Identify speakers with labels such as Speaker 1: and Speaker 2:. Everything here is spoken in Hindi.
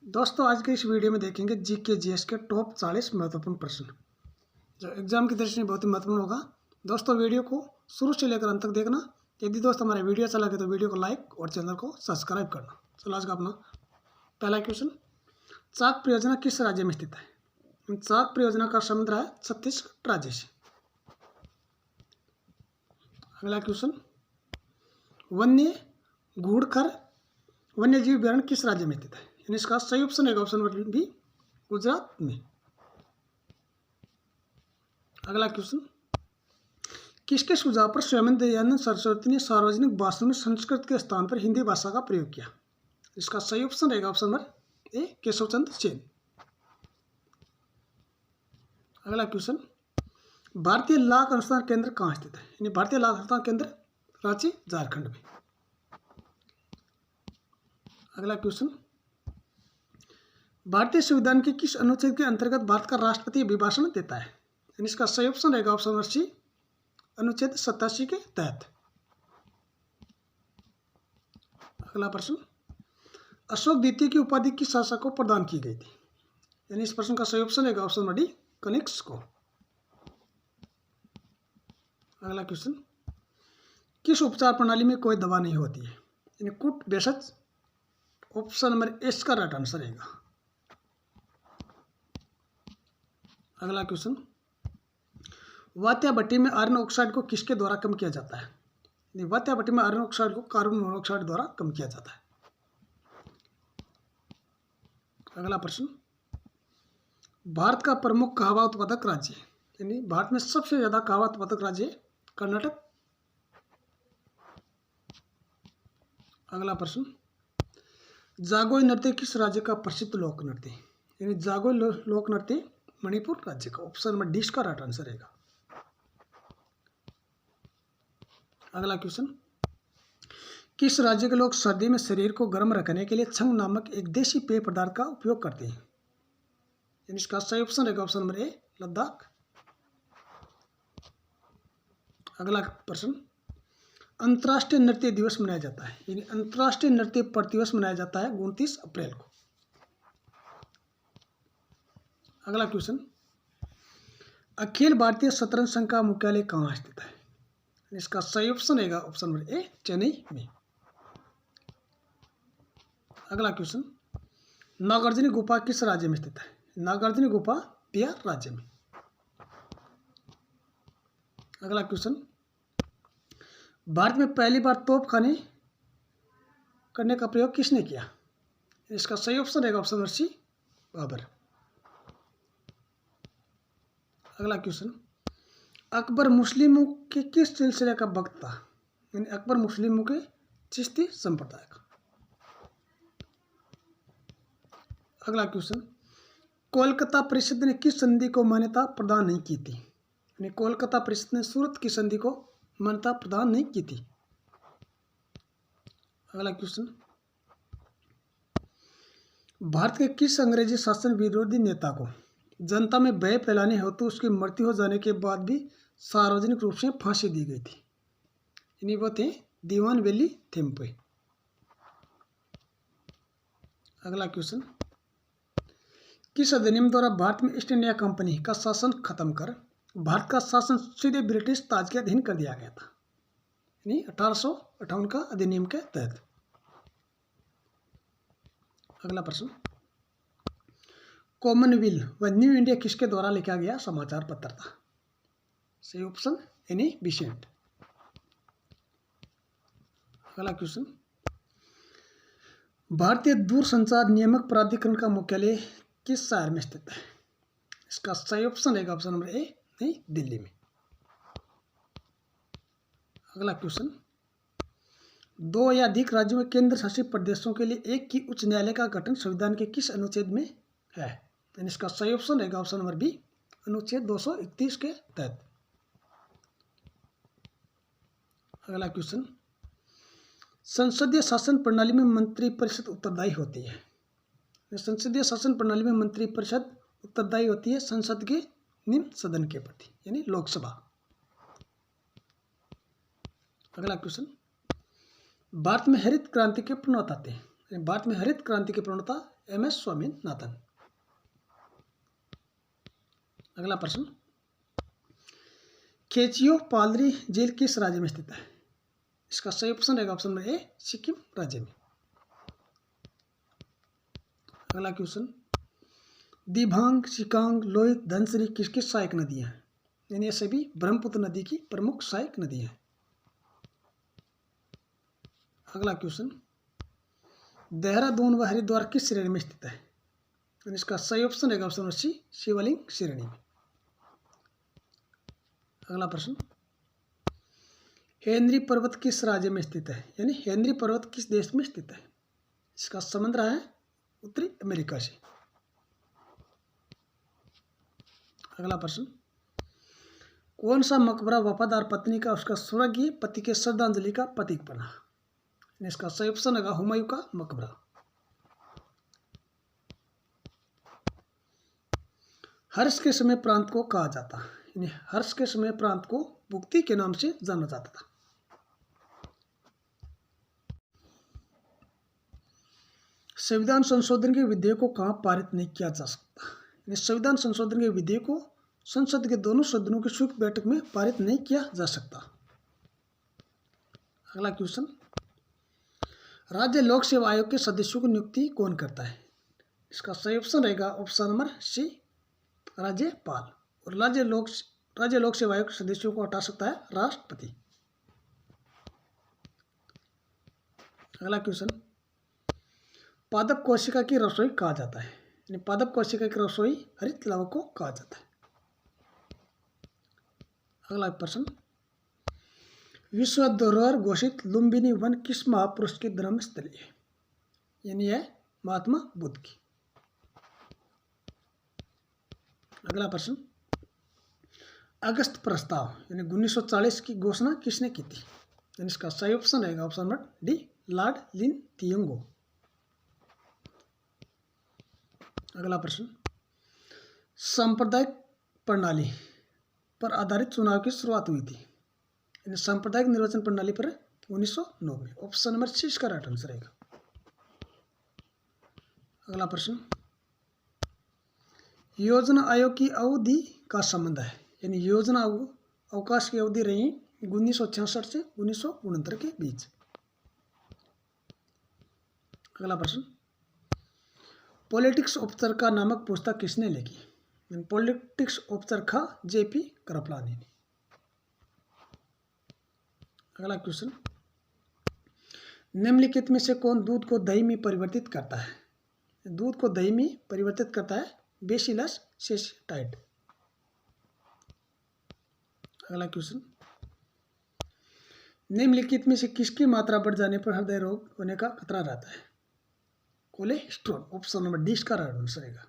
Speaker 1: दोस्तों आज के इस वीडियो में देखेंगे जीके जीएस के टॉप 40 महत्वपूर्ण प्रश्न जो एग्जाम की दृष्टि से बहुत ही महत्वपूर्ण होगा। दोस्तों वीडियो को शुरू से लेकर अंत तक देखना। यदि दोस्त हमारा वीडियो अच्छा लगे तो वीडियो को लाइक और चैनल को सब्सक्राइब करना। चलो आज का अपना पहला क्वेश्चन, चाक परियोजना किस राज्य में स्थित है? चाक परियोजना का संबंध है छत्तीसगढ़ राज्य से। अगला क्वेश्चन, वन्य घूड़खर वन्यजीव अभ्यारण्य किस राज्य में स्थित है? इसका सही ऑप्शन है ऑप्शन बी गुजरात में। अगला क्वेश्चन, किसके सुझाव पर स्वामी दयानंद सरस्वती ने सार्वजनिक भाषण में संस्कृत के स्थान पर हिंदी भाषा का प्रयोग किया? इसका सही ऑप्शन रहेगा option number A Keshav Chandra Sen. अगला क्वेश्चन, भारतीय लाख अनुसंधान केंद्र कहाँ स्थित है? भारतीय लाख अनुसंधान केंद्र रांची झारखंड में। अगला क्वेश्चन, भारतीय संविधान के किस अनुच्छेद के अंतर्गत भारत का राष्ट्रपति अभिभाषण देता है? इसका सही ऑप्शन रहेगा ऑप्शन नंबर सी अनुच्छेद 87 के तहत। अगला प्रश्न, अशोक द्वितीय की उपाधि किस शासक को प्रदान की गई थी? इस प्रश्न का सही ऑप्शन रहेगा ऑप्शन नंबर डी कनिष्क को। अगला क्वेश्चन, किस उपचार प्रणाली में कोई दवा नहीं होती है? कूट भेषज। ऑप्शन नंबर एस का राइट आंसर रहेगा। अगला क्वेश्चन, वात्या भट्टी में आयरन ऑक्साइड को किसके द्वारा कम किया जाता है? वात्या भट्टी में आयरन ऑक्साइड को कार्बन मोनोऑक्साइड द्वारा कम किया जाता है। अगला प्रश्न, भारत का प्रमुख कहवा उत्पादक राज्य यानी भारत में सबसे ज्यादा कहवा उत्पादक राज्य है कर्नाटक। अगला प्रश्न, जागोई नृत्य किस राज्य का प्रसिद्ध लोक नृत्य यानी जागोई लोक नृत्य मणिपुर राज्य का। ऑप्शन नंबर डी का राइट आंसर रहेगा। अगला क्वेश्चन, किस राज्य के लोग सर्दी में शरीर को गर्म रखने के लिए छंग नामक एक देसी पेय पदार्थ का उपयोग करते हैं? इसका सही ऑप्शन रहेगा ऑप्शन नंबर ए लद्दाख। अगला प्रश्न, अंतर्राष्ट्रीय नृत्य दिवस मनाया जाता है यानी अंतर्राष्ट्रीय नृत्य प्रतिदिवस मनाया जाता है 29 अप्रैल को। अगला क्वेश्चन, अखिल भारतीय शतरंज संघ का मुख्यालय कहाँ स्थित है? इसका सही ऑप्शन रहेगा ऑप्शन नंबर ए चेन्नई में। अगला क्वेश्चन, नागार्जुन गुफा किस राज्य में स्थित है? नागार्जुन गुफा बिहार राज्य में। अगला क्वेश्चन, भारत में पहली बार तोप खाने करने का प्रयोग किसने किया? इसका सही ऑप्शन रहेगा ऑप्शन नंबर सी बाबर। अगला क्वेश्चन, अकबर मुस्लिमों के किस सिलसिले का भक्त था? यानी अकबर मुस्लिमों के चिश्ती संप्रदाय का। अगला क्वेश्चन, कोलकाता परिषद ने किस संधि को मान्यता प्रदान नहीं की थी? यानी कोलकाता परिषद ने सूरत की संधि को मान्यता प्रदान नहीं की थी। अगला क्वेश्चन, भारत के किस अंग्रेजी शासन विरोधी नेता को जनता में भय फैलाने हेतु उसकी मृत्यु हो जाने के बाद भी सार्वजनिक रूप से फांसी दी गई थी? यानी वो थे दीवान वैली थेम्पे। अगला क्वेश्चन, किस अधिनियम द्वारा भारत में ईस्ट इंडिया कंपनी का शासन खत्म कर भारत का शासन सीधे ब्रिटिश ताज के अधीन कर दिया गया था? यानी 1858 का अधिनियम के तहत। अगला प्रश्न, कॉमनवेल्थ व न्यू इंडिया किसके द्वारा लिखा गया समाचार पत्र था? सही ऑप्शन यानी बिसेंट। अगला क्वेश्चन, भारतीय दूरसंचार नियामक प्राधिकरण का मुख्यालय किस शहर में स्थित है? इसका सही ऑप्शन रहेगा ऑप्शन नंबर ए नई दिल्ली में। अगला क्वेश्चन, दो या अधिक राज्यों में केंद्र शासित प्रदेशों के लिए एक ही उच्च न्यायालय का गठन संविधान के किस अनुच्छेद में है? इसका सही ऑप्शन रहेगा ऑप्शन नंबर बी अनुच्छेद 231 के तहत। अगला क्वेश्चन, संसदीय शासन प्रणाली में मंत्रिपरिषद उत्तरदायी होती है? संसदीय शासन प्रणाली में मंत्रिपरिषद उत्तरदायी होती है संसद के निम्न सदन के प्रति यानी लोकसभा। अगला क्वेश्चन, भारत में हरित क्रांति के प्रणेता थे? भारत में हरित क्रांति की प्रणेता MS स्वामीनाथन। अगला प्रश्न, खेचियो पालरी झील किस राज्य में स्थित है? इसका सही ऑप्शन रहेगा ऑप्शन नंबर ए, सिक्किम राज्य में। अगला क्वेश्चन, दिबांग, सिकांग, लोहित, धनसिरी किसकी सहायक नदियां हैं? यानी ये सभी ब्रह्मपुत्र नदी की प्रमुख सहायक नदियां हैं। अगला क्वेश्चन, देहरादून व हरिद्वार किस श्रेणी में स्थित है? यानी इसका सही ऑप्शन रहेगा ऑप्शन नंबर सी, शिवलिंग श्रेणी में। अगला प्रश्न, हेनरी पर्वत किस राज्य में स्थित है? यानी हेनरी पर्वत किस देश में स्थित है? इसका संबंध रहा है उत्तरी अमेरिका से। अगला प्रश्न, कौन सा मकबरा वफादार पत्नी का उसका स्वर्गीय पति के श्रद्धांजलि का प्रतीक बना? इसका सही ऑप्शन होगा हुमायूं का मकबरा। हर्ष के समय प्रांत को कहा जाता, यानी हर्ष के समय प्रांत को भुक्ति के नाम से जाना जाता था। संविधान संशोधन के विधेयक को कहाँ पारित नहीं किया जा सकता? यानी संविधान संशोधन के विधेयक को संसद के दोनों सदनों की संयुक्त बैठक में पारित नहीं किया जा सकता। अगला क्वेश्चन, राज्य लोक सेवा आयोग के सदस्यों की नियुक्ति कौन करता है? इसका सही ऑप्शन रहेगा ऑप्शन नंबर सी, राज्यपाल। और राज्य लोक सेवा आयोग के सदस्यों को हटा सकता है राष्ट्रपति। अगला क्वेश्चन, पादप कोशिका की रसोई कहा जाता है? यानी पादप कोशिका की रसोई हरित लवक को कहा जाता है। अगला प्रश्न, विश्व धरोहर घोषित लुम्बिनी वन किस महापुरुष की धर्मस्थली है? यानी यह महात्मा बुद्ध की। अगला प्रश्न, अगस्त प्रस्ताव यानी 1940 की घोषणा किसने की थी? यानी इसका सही ऑप्शन रहेगा ऑप्शन नंबर डी, लॉर्ड लिन थियोंगो। अगला प्रश्न, सांप्रदायिक प्रणाली पर आधारित चुनाव की शुरुआत हुई थी? यानी सांप्रदायिक निर्वाचन प्रणाली पर 1909 में। ऑप्शन नंबर सी इसका राइट आंसर रहेगा। अगला प्रश्न, योजना आयोग की अवधि का संबंध है? यानी योजना अवकाश की अवधि रही 1966 से 1969 के बीच। अगला प्रश्न, पॉलिटिक्स ऑफ चरखा नामक पुस्तक किसने लिखी? पॉलिटिक्स ऑफ चरखा JP कृपलानी ने। अगला क्वेश्चन, निम्नलिखित में से कौन दूध को दही में परिवर्तित करता है? दूध को दही में परिवर्तित करता है बेसिलस सेस्टाइट। अगला क्वेश्चन, निम्नलिखित में से किसकी मात्रा बढ़ जाने पर हृदय रोग होने का खतरा रहता है? कोलेस्ट्रॉल। ऑप्शन नंबर डी इसका राइट आंसर रहेगा।